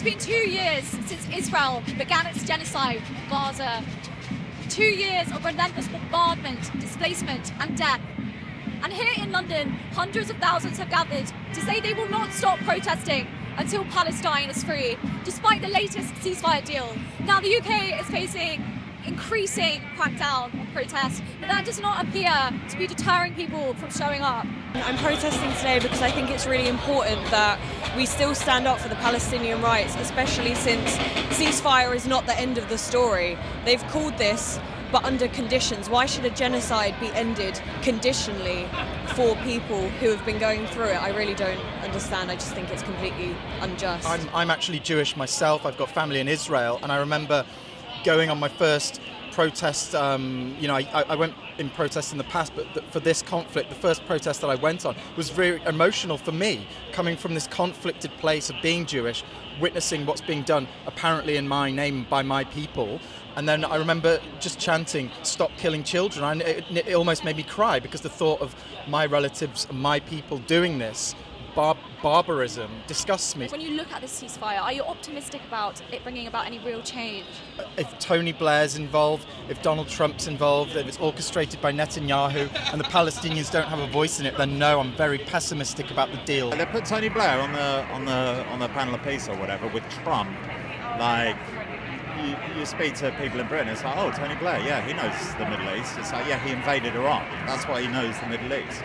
It's been 2 years since Israel began its genocide in Gaza. 2 years of relentless bombardment, displacement and death. And here in London, hundreds of thousands have gathered to say they will not stop protesting until Palestine is free, despite the latest ceasefire deal. Now the UK is facing increasing crackdown on protests, but that does not appear to be deterring people from showing up. I'm protesting today because I think it's really important that we still stand up for the Palestinian rights, especially since ceasefire is not the end of the story. They've called this, but under conditions. Why should a genocide be ended conditionally for people who have been going through it? I really don't understand. I just think it's completely unjust. I'm actually Jewish myself. I've got family in Israel, and I remember going on my first protest. I went in protest in the past, but for this conflict, the first protest that I went on was very emotional for me, coming from this conflicted place of being Jewish, witnessing what's being done apparently in my name by my people. And then I remember just chanting, "Stop killing children." And it almost made me cry, because the thought of my relatives and my people doing this barbarism disgusts me. When you look at this ceasefire, are you optimistic about it bringing about any real change? If Tony Blair's involved, if Donald Trump's involved, if it's orchestrated by Netanyahu and the Palestinians don't have a voice in it, then no, I'm very pessimistic about the deal. They put Tony Blair on the panel of peace or whatever with Trump. Like, you speak to people in Britain, it's like, oh, Tony Blair, yeah, he knows the Middle East. It's like, yeah, he invaded Iraq. That's why he knows the Middle East.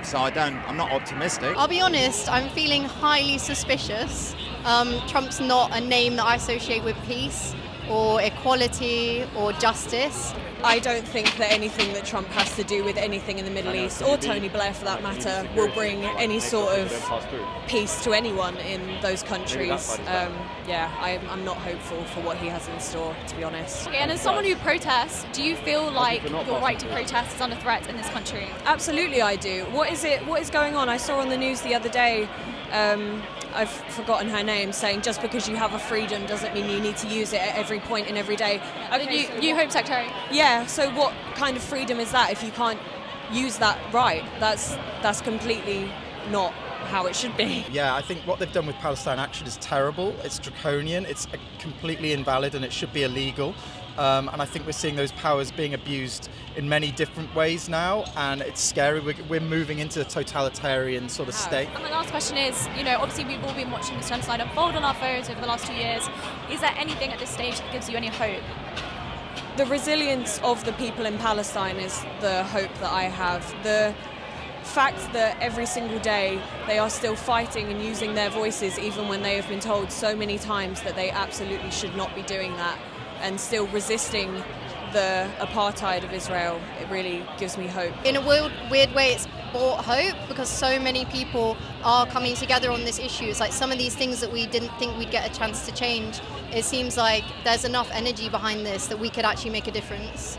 So I'm not optimistic. I'll be honest, I'm feeling highly suspicious. Trump's not a name that I associate with peace or equality or justice. I don't think that anything that Trump has to do with anything in the Middle East, or Tony Blair for that matter, will bring any sort of peace to anyone in those countries. I'm not hopeful for what he has in store, to be honest. Okay, and as someone who protests, do you feel like your right to protest is under threat in this country? Absolutely I do. What is going on? I saw on the news the other day, I've forgotten her name, saying just because you have a freedom doesn't mean you need to use it at every point in every day. The new Home Secretary? Yeah, so what kind of freedom is that if you can't use that right? That's completely not how it should be. Yeah, I think what they've done with Palestine actually is terrible. It's draconian, it's completely invalid, and it should be illegal. And I think we're seeing those powers being abused in many different ways now, and it's scary. We're moving into a totalitarian sort of state. And my last question is, obviously we've all been watching this genocide unfold on our phones over the last 2 years. Is there anything at this stage that gives you any hope? The resilience of the people in Palestine is the hope that I have. The fact that every single day they are still fighting and using their voices, even when they have been told so many times that they absolutely should not be doing that, and still resisting the apartheid of Israel, it really gives me hope. In a weird way, it's brought hope because so many people are coming together on this issue. It's like some of these things that we didn't think we'd get a chance to change. It seems like there's enough energy behind this that we could actually make a difference.